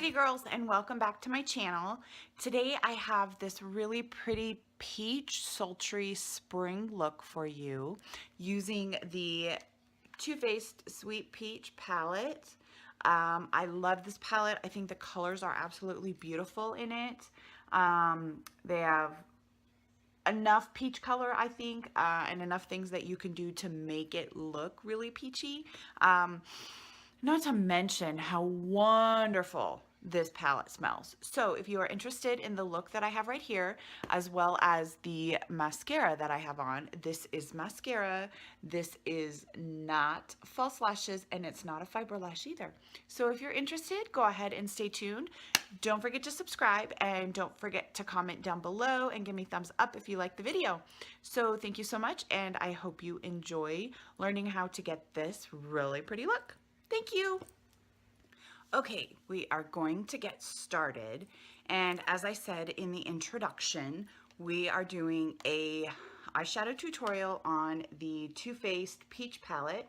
Kitty girls, and welcome back to my channel. Today I have this really pretty peach sultry spring look for you using the Too Faced Sweet Peach palette. I love this palette. I think the colors are absolutely beautiful in it. They have enough peach color, I think, and enough things that you can do to make it look really peachy. Not to mention how wonderful this palette smells. So if you are interested in the look that I have right here, as well as the mascara that I have on, this is mascara. This is not false lashes, and it's not a fiber lash either. So if you're interested, go ahead and stay tuned. Don't forget to subscribe, and don't forget to comment down below and give me thumbs up if you like the video. So thank you so much, and I hope you enjoy learning how to get this really pretty look. Thank you. Okay, we are going to get started. And as I said in the introduction, we are doing a eyeshadow tutorial on the Too Faced Peach palette.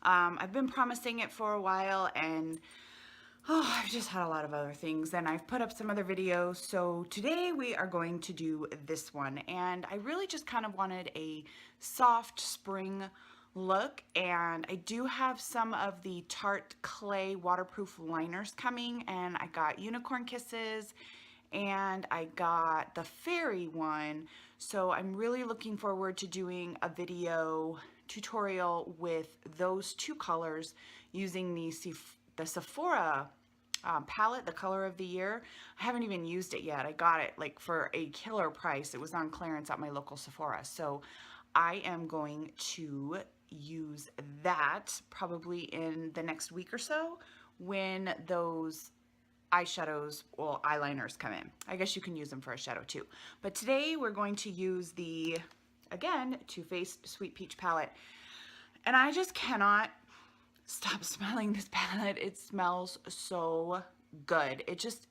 I've been promising it for a while, and I've just had a lot of other things, and I've put up some other videos. So today we are going to do this one, and I really just kind of wanted a soft spring look, and I do have some of the Tarte clay waterproof liners coming, and I got Unicorn Kisses and I got the fairy one. So I'm really looking forward to doing a video tutorial with those two colors using the Sephora palette, the color of the year. I haven't even used it yet. I got it like for a killer price. It was on clearance at my local Sephora. So I am going to use that probably in the next week or so when those eyeshadows, well, eyeliners come in. I guess you can use them for a shadow too. But today we're going to use the, again, Too Faced Sweet Peach palette. And I just cannot stop smelling this palette. It smells so good. It's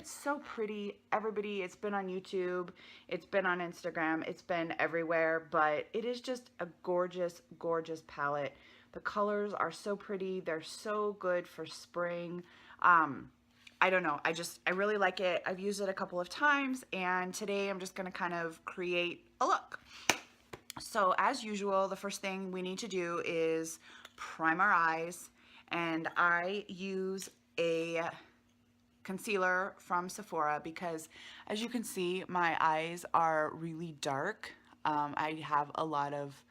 so pretty. Everybody, it's been on YouTube, it's been on Instagram, it's been everywhere, but it is just a gorgeous, gorgeous palette. The colors are so pretty. They're so good for spring. I don't know. I really like it. I've used it a couple of times, and today I'm just going to kind of create a look. So as usual, the first thing we need to do is prime our eyes, and I use a concealer from Sephora because, as you can see, my eyes are really dark. I have a lot of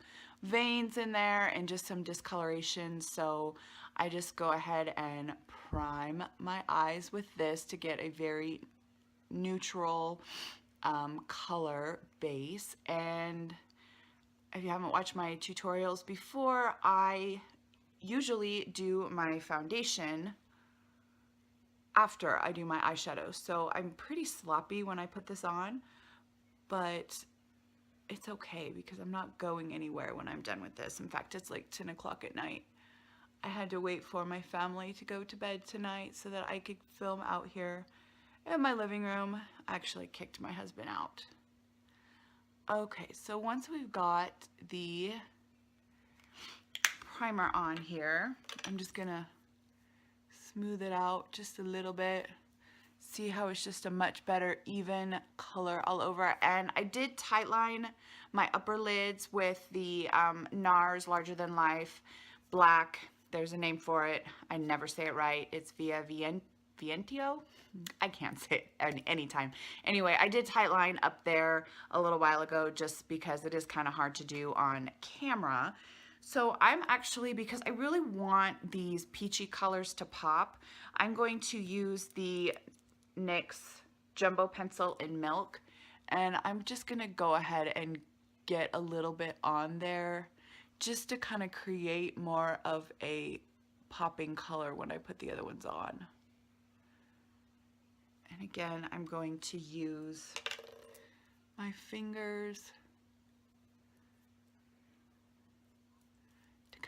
veins in there and just some discoloration, so I just go ahead and prime my eyes with this to get a very neutral color base. And if you haven't watched my tutorials before, I usually do my foundation after I do my eyeshadow. So I'm pretty sloppy when I put this on, but it's okay because I'm not going anywhere when I'm done with this. In fact, it's like 10 o'clock at night. I had to wait for my family to go to bed tonight so that I could film out here in my living room. I actually kicked my husband out. Okay, so once we've got the primer on here, I'm just gonna smooth it out just a little bit. See how it's just a much better even color all over. And I did tightline my upper lids with the NARS Larger Than Life black. There's a name for it. I never say it right. It's Vientio. I can't say it anytime. Anyway, I did tightline up there a little while ago just because it is kind of hard to do on camera. So I'm actually, because I really want these peachy colors to pop, I'm going to use the NYX Jumbo Pencil in Milk, and I'm just gonna go ahead and get a little bit on there just to kind of create more of a popping color when I put the other ones on. And again, I'm going to use my fingers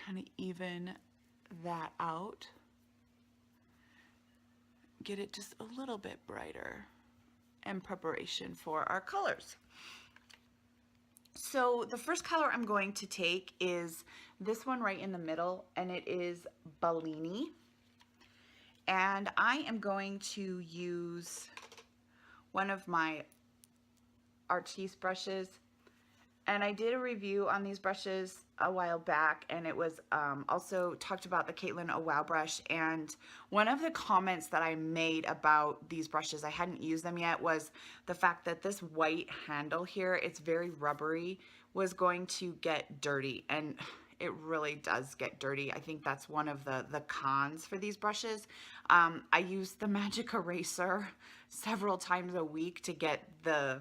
kind of even that out, get it just a little bit brighter in preparation for our colors. So the first color I'm going to take is this one right in the middle, and it is Bellini. And I am going to use one of my Artis brushes. And I did a review on these brushes a while back, and it was also talked about the Caitlin Oh Wow brush. And one of the comments that I made about these brushes, I hadn't used them yet, was the fact that this white handle here, it's very rubbery, was going to get dirty. And it really does get dirty. I think that's one of the cons for these brushes. I use the magic eraser several times a week to get the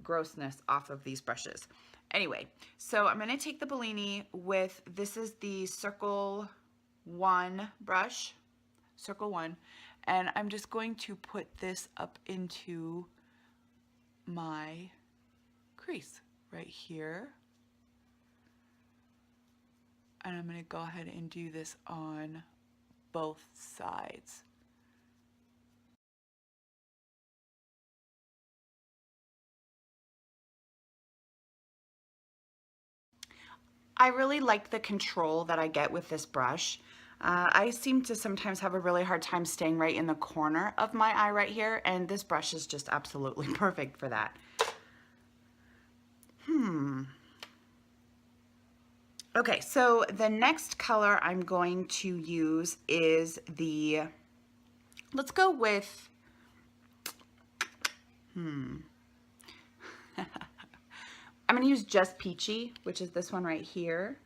grossness off of these brushes. Anyway, so I'm going to take the Bellini with, this is the Circle 1 brush, Circle 1, and I'm just going to put this up into my crease right here. And I'm going to go ahead and do this on both sides. I really like the control that I get with this brush. I seem to sometimes have a really hard time staying right in the corner of my eye right here, and this brush is just absolutely perfect for that. Okay, so the next color I'm going to use is the, let's go with, I'm going to use Just Peachy, which is this one right here.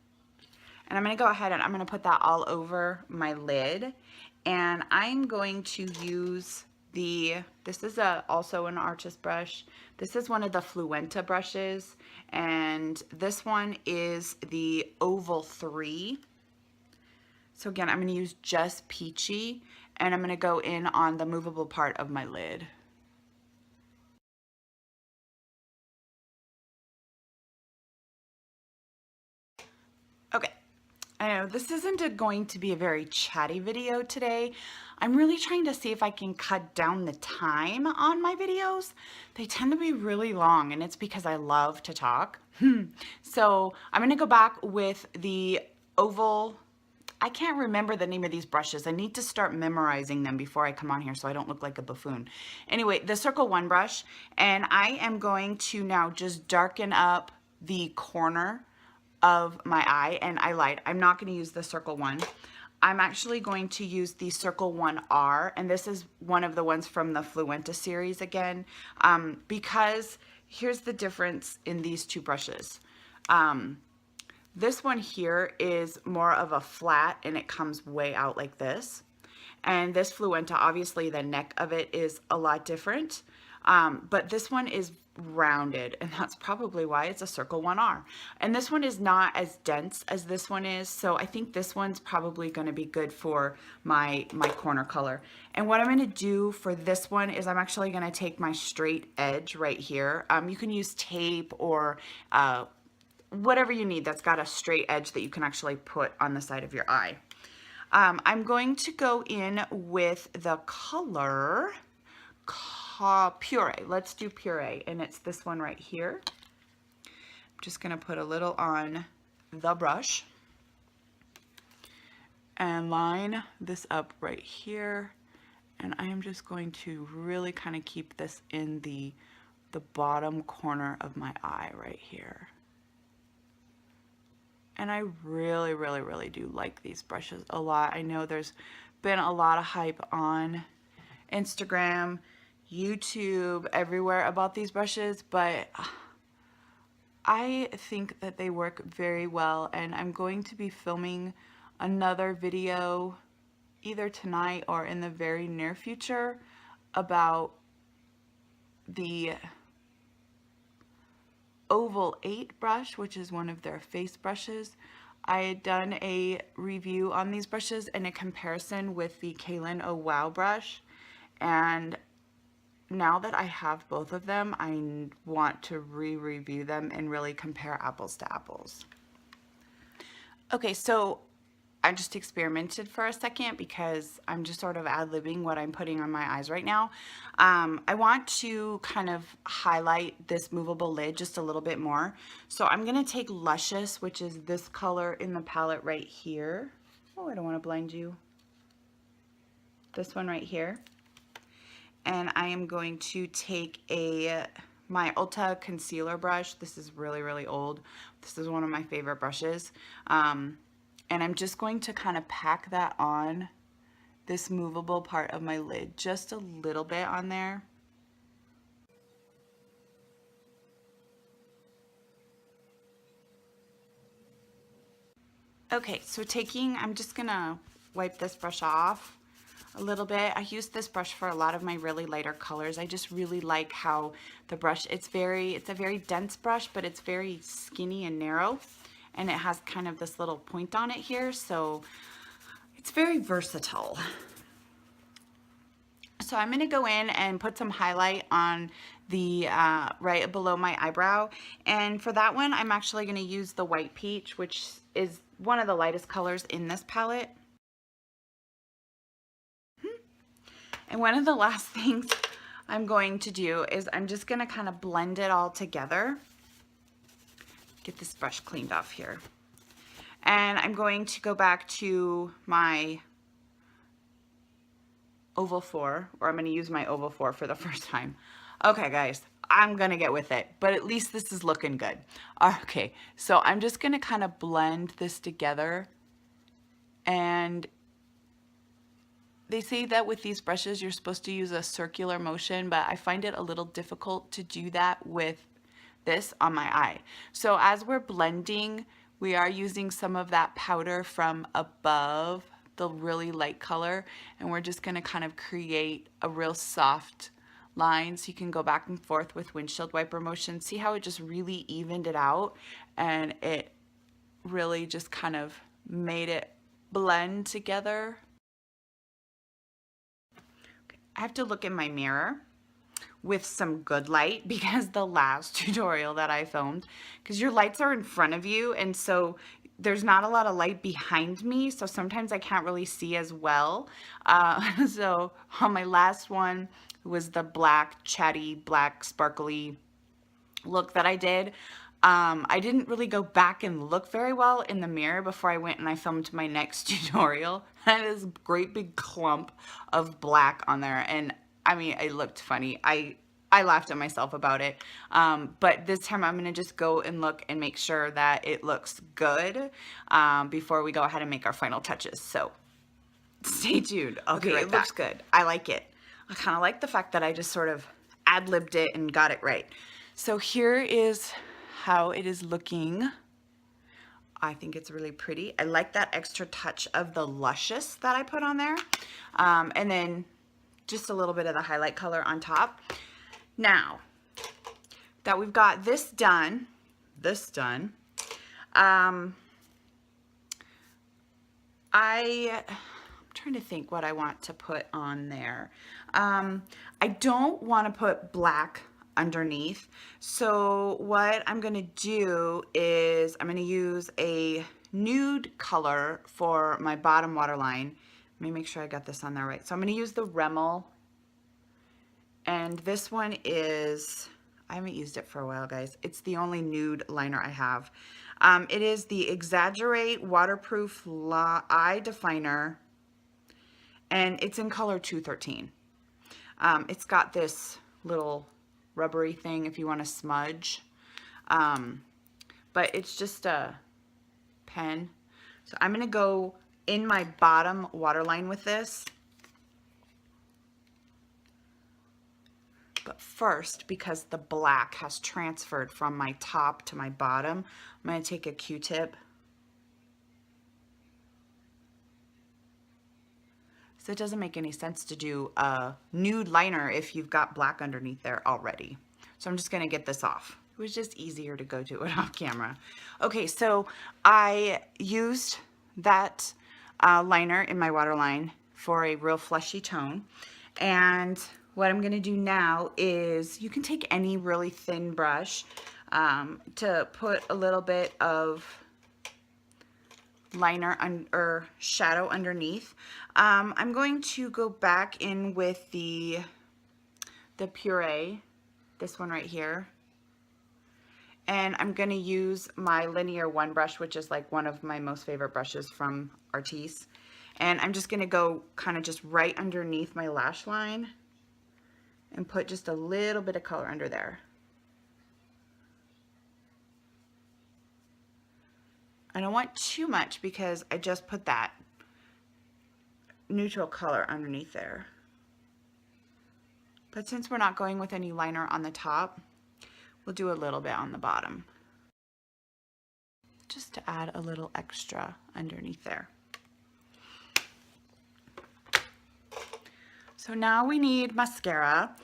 And I'm going to go ahead and I'm going to put that all over my lid. And I'm going to use the, this is also an Artis brush. This is one of the Fluenta brushes. And this one is the Oval 3. So again, I'm going to use Just Peachy. And I'm going to go in on the movable part of my lid. Okay. I know this isn't going to be a very chatty video today. I'm really trying to see if I can cut down the time on my videos. They tend to be really long, and it's because I love to talk. So I'm going to go back with the Oval. I can't remember the name of these brushes. I need to start memorizing them before I come on here so I don't look like a buffoon. Anyway, the Circle 1 brush, and I am going to now just darken up the corner of my eye, and I lied. I'm not going to use the Circle 1. I'm actually going to use the Circle 1R, and this is one of the ones from the Fluenta series again, because here's the difference in these two brushes. This one here is more of a flat, and it comes way out like this. And this Fluenta, obviously the neck of it is a lot different, but this one is rounded, and that's probably why it's a Circle 1R. And this one is not as dense as this one is, so I think this one's probably going to be good for my corner color. And what I'm going to do for this one is I'm actually going to take my straight edge right here. You can use tape or whatever you need that's got a straight edge that you can actually put on the side of your eye. I'm going to go in with the color Puree. Let's do Puree, and it's this one right here. I'm just going to put a little on the brush and line this up right here, and I am just going to really kind of keep this in the bottom corner of my eye right here. And I really, really, really do like these brushes a lot. I know there's been a lot of hype on Instagram, YouTube, everywhere about these brushes, but I think that they work very well, and I'm going to be filming another video either tonight or in the very near future about the Oval 8 brush, which is one of their face brushes. I had done a review on these brushes in a comparison with the Caitlin Oh Wow brush, and now that I have both of them, I want to re-review them and really compare apples to apples. Okay, so I just experimented for a second because I'm just sort of ad-libbing what I'm putting on my eyes right now. I want to kind of highlight this movable lid just a little bit more. So I'm going to take Luscious, which is this color in the palette right here. Oh, I don't want to blind you. this one right here. And I am going to take my Ulta concealer brush. This is really, really old. This is one of my favorite brushes. And I'm just going to kind of pack that on this movable part of my lid, just a little bit on there. Okay, so I'm just gonna wipe this brush off a little bit. I use this brush for a lot of my really lighter colors. I just really like how the brush, it's a very dense brush, but it's very skinny and narrow, and it has kind of this little point on it here, so it's very versatile. So I'm going to go in and put some highlight on the right below my eyebrow, and for that one I'm actually going to use the White Peach, which is one of the lightest colors in this palette. And one of the last things I'm going to do is I'm just going to kind of blend it all together. Get this brush cleaned off here. And I'm going to go back to my Oval 4, or I'm going to use my Oval 4 for the first time. Okay, guys, I'm going to get with it, but at least this is looking good. Okay, so I'm just going to kind of blend this together, and they say that with these brushes you're supposed to use a circular motion, but I find it a little difficult to do that with this on my eye. So as we're blending, we are using some of that powder from above the really light color, and we're just going to kind of create a real soft line, so you can go back and forth with windshield wiper motion. See how it just really evened it out, and it really just kind of made it blend together. I have to look in my mirror with some good light, because the last tutorial that I filmed, because your lights are in front of you, and so there's not a lot of light behind me, so sometimes I can't really see as well. So on my last one was the black, chatty, black, sparkly look that I did. I didn't really go back and look very well in the mirror before I went and I filmed my next tutorial. That is a great big clump of black on there, and I mean, it looked funny. I laughed at myself about it, but this time I'm gonna just go and look and make sure that it looks good before we go ahead and make our final touches. So stay tuned. Okay, it looks good. I like it. I kind of like the fact that I just sort of ad-libbed it and got it right. So here is how it is looking. I think it's really pretty. I like that extra touch of the luscious that I put on there, and then just a little bit of the highlight color on top. Now that we've got this done, I'm trying to think what I want to put on there. I don't want to put black underneath, so what I'm going to do is I'm going to use a nude color for my bottom waterline. Let me make sure I got this on there right. So I'm going to use the Rimmel, and this one is, I haven't used it for a while, guys. It's the only nude liner I have. It is the Exaggerate Waterproof Eye Definer, and it's in color 213. It's got this little rubbery thing if you want to smudge, but it's just a pen. So I'm going to go in my bottom waterline with this. But first, because the black has transferred from my top to my bottom, I'm going to take a Q-tip. So it doesn't make any sense to do a nude liner if you've got black underneath there already. So I'm just going to get this off. It was just easier to go do it off camera. Okay, so I used that liner in my waterline for a real fleshy tone. And what I'm going to do now is, you can take any really thin brush to put a little bit of liner or shadow underneath. I'm going to go back in with the Puree, this one right here, and I'm going to use my Linear 1 brush, which is like one of my most favorite brushes from Artis, And I'm just going to go kind of just right underneath my lash line and put just a little bit of color under there. I don't want too much because I just put that neutral color underneath there. But since we're not going with any liner on the top, we'll do a little bit on the bottom, just to add a little extra underneath there. So now we need mascara.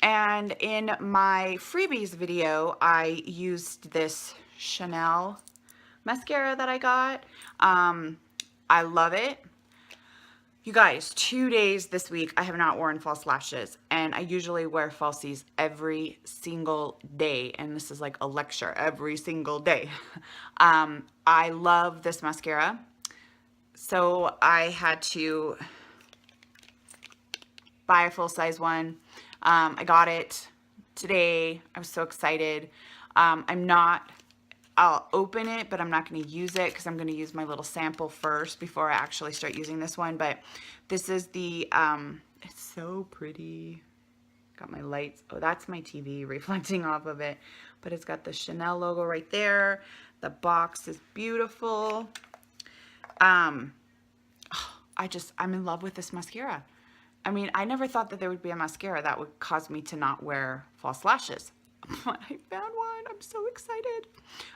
And in my freebies video, I used this Chanel mascara that I got. I love it. You guys, 2 days this week I have not worn false lashes, and I usually wear falsies every single day, and this is like a lecture every single day. I love this mascara, so I had to buy a full-size one. I got it today. I was so excited. I'll open it, but I'm not going to use it because I'm going to use my little sample first before I actually start using this one. But this is the, it's so pretty. Got my lights. Oh, that's my TV reflecting off of it. But it's got the Chanel logo right there. The box is beautiful. I'm in love with this mascara. I mean, I never thought that there would be a mascara that would cause me to not wear false lashes. But I found one. I'm so excited.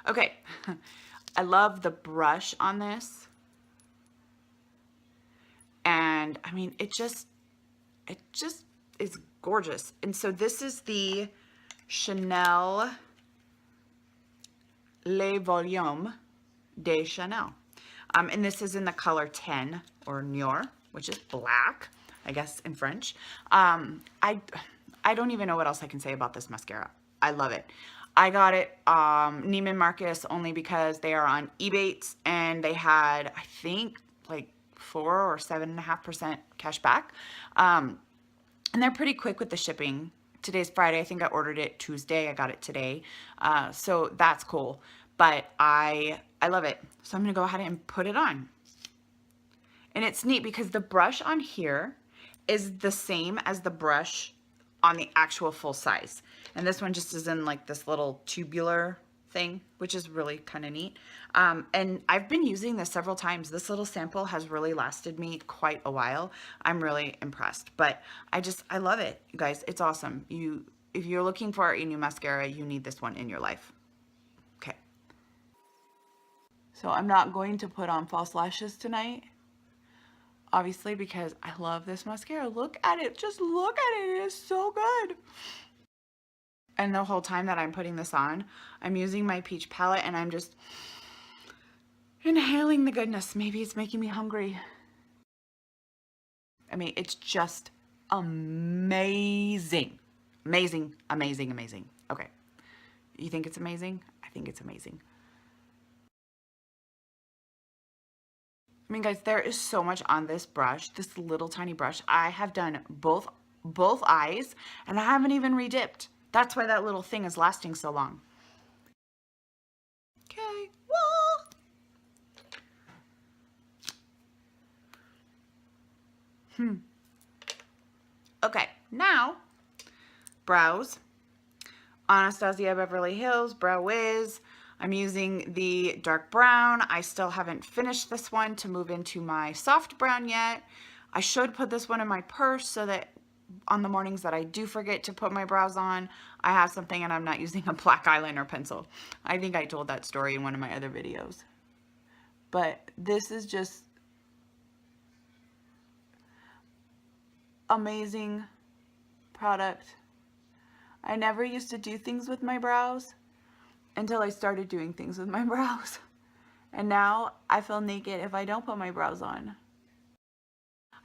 Okay. I love the brush on this. And I mean, it just is gorgeous. And so this is the Chanel Le Volume de Chanel. And this is in the color 10 or Noir, which is black, I guess in French. I don't even know what else I can say about this mascara. I love it. I got it Neiman Marcus only because they are on EBATES, and they had, I think, like 4 or 7.5% cash back. And they're pretty quick with the shipping. Today's Friday. I think I ordered it Tuesday. I got it today. So that's cool. But I love it. So I'm going to go ahead and put it on. And it's neat because the brush on here is the same as the brush on the actual full size. And this one just is in like this little tubular thing, which is really kind of neat. And I've been using this several times. This little sample has really lasted me quite a while. I'm really impressed, but I love it, you guys. It's awesome. If you're looking for a new mascara, you need this one in your life. Okay. So I'm not going to put on false lashes tonight, obviously, because I love this mascara. Look at it. Just look at it. It is so good. And the whole time that I'm putting this on, I'm using my peach palette and I'm just inhaling the goodness. Maybe it's making me hungry. I mean, it's just amazing. Amazing, amazing, amazing. Okay. You think it's amazing? I think it's amazing. I mean, guys, there is so much on this brush, this little tiny brush. I have done both eyes, and I haven't even redipped. That's why that little thing is lasting so long. Okay. Whoa. Okay, now, brows. Anastasia Beverly Hills Brow Wiz. I'm using the dark brown. I still haven't finished this one to move into my soft brown yet. I should put this one in my purse so that on the mornings that I do forget to put my brows on, I have something and I'm not using a black eyeliner pencil. I think I told that story in one of my other videos. But this is just amazing product. I never used to do things with my brows until I started doing things with my brows. And now I feel naked if I don't put my brows on.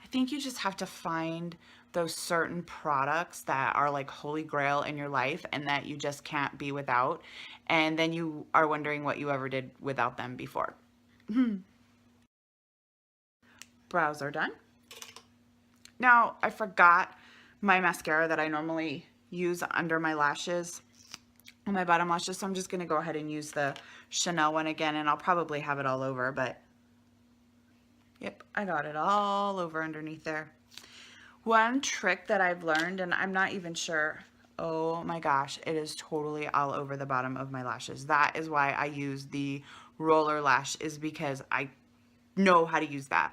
I think you just have to find those certain products that are like holy grail in your life and that you just can't be without. And then you are wondering what you ever did without them before. Brows are done. Now, I forgot my mascara that I normally use under my lashes, on my bottom lashes, so I'm just going to go ahead and use the Chanel one again, and I'll probably have it all over, but Yep, I got it all over underneath there. One trick that I've learned, and I'm not even sure, oh my gosh, it is totally all over the bottom of my lashes. That is why I use the roller lash, is because I know how to use that.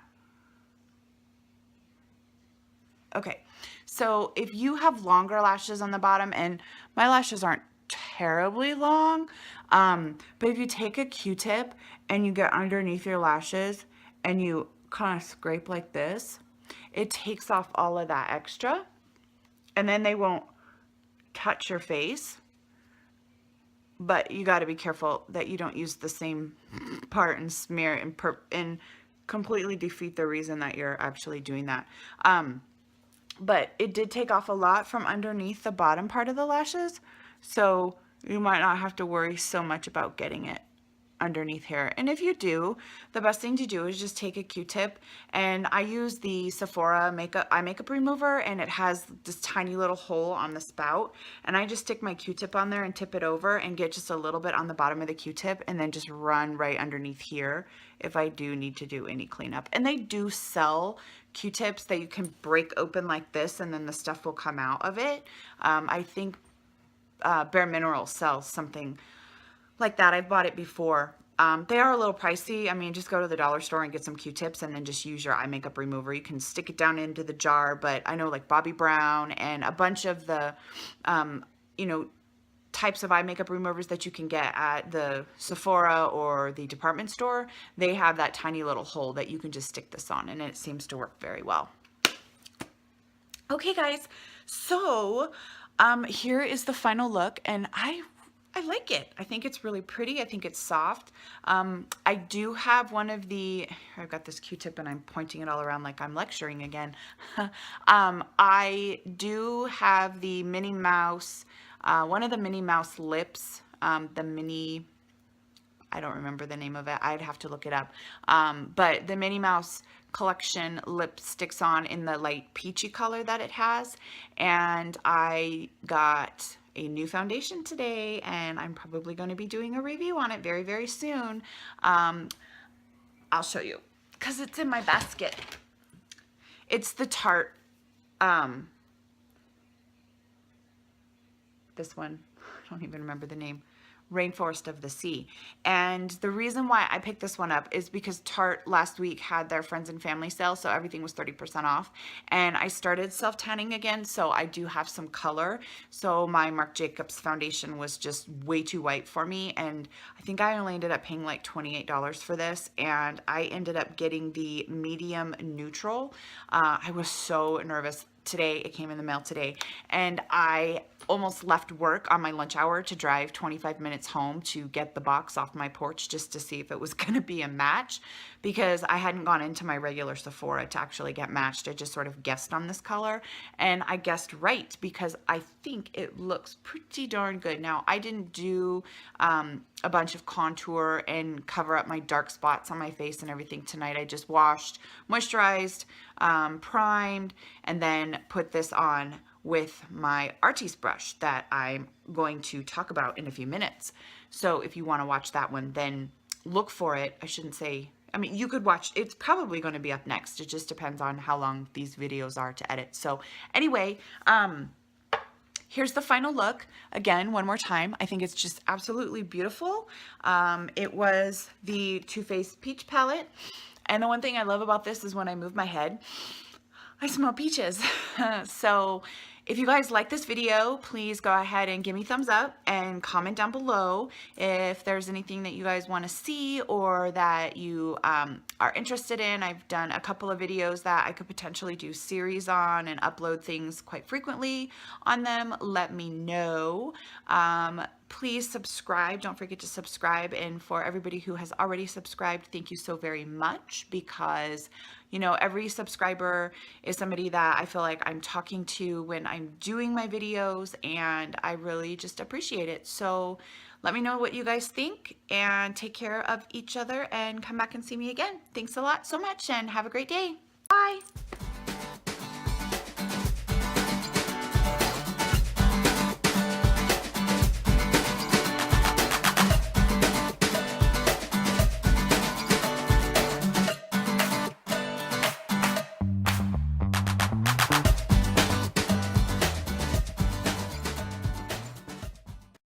Okay, so if you have longer lashes on the bottom, and my lashes aren't terribly long, but if you take a Q-tip and you get underneath your lashes and you kind of scrape like this, it takes off all of that extra, and then they won't touch your face. But you got to be careful that you don't use the same part and smear and completely defeat the reason that you're actually doing that. But it did take off a lot from underneath the bottom part of the lashes, so you might not have to worry so much about getting it underneath here. And if you do, the best thing to do is just take a Q-tip, and I use the Sephora eye makeup remover, and it has this tiny little hole on the spout, and I just stick my Q-tip on there and tip it over and get just a little bit on the bottom of the Q-tip, and then just run right underneath here if I do need to do any cleanup. And they do sell Q-tips that you can break open like this, and then the stuff will come out of it. I think Bare Minerals sells something like that. I've bought it before. They are a little pricey. I mean, just go to the dollar store and get some Q-tips and then just use your eye makeup remover. You can stick it down into the jar, but I know like Bobbi Brown and a bunch of the, you know, types of eye makeup removers that you can get at the Sephora or the department store, they have that tiny little hole that you can just stick this on, and it seems to work very well. Okay, guys, so here is the final look, and I like it. I think it's really pretty. I think it's soft. I do have one of the, I've got this Q-tip and I'm pointing it all around like I'm lecturing again. I do have the Minnie Mouse, one of the Minnie Mouse lips, the Minnie, I don't remember the name of it. I'd have to look it up. But the Minnie Mouse collection lipsticks on in the light peachy color that it has. And I got a new foundation today, and I'm probably going to be doing a review on it very, very soon. I'll show you because it's in my basket. It's the Tarte, this one, I don't even remember the name, Rainforest of the Sea. And the reason why I picked this one up is because Tarte last week had their friends and family sale, so everything was 30% off. And I started self-tanning again, so I do have some color. So my Marc Jacobs foundation was just way too white for me, and I think I only ended up paying like $28 for this, and I ended up getting the medium neutral. I was so nervous. Today, it came in the mail today, and I almost left work on my lunch hour to drive 25 minutes home to get the box off my porch just to see if it was going to be a match, because I hadn't gone into my regular Sephora to actually get matched. I just sort of guessed on this color, and I guessed right because I think it looks pretty darn good. Now, I didn't do a bunch of contour and cover up my dark spots on my face and everything tonight. I just washed, moisturized, primed, and then put this on with my Artis brush that I'm going to talk about in a few minutes. So if you want to watch that one, then look for it. I shouldn't say, I mean, you could watch, it's probably going to be up next. It just depends on how long these videos are to edit. So anyway, here's the final look. Again, one more time. I think it's just absolutely beautiful. It was the Too Faced Peach Palette. And the one thing I love about this is when I move my head, I smell peaches. So if you guys like this video, please go ahead and give me a thumbs up and comment down below if there's anything that you guys want to see or that you are interested in. I've done a couple of videos that I could potentially do series on and upload things quite frequently on them. Let me know. Please subscribe. Don't forget to subscribe. And for everybody who has already subscribed, thank you so very much, because you know, every subscriber is somebody that I feel like I'm talking to when I'm doing my videos, and I really just appreciate it. So let me know what you guys think, and take care of each other, and come back and see me again. Thanks a lot so much, and have a great day. Bye.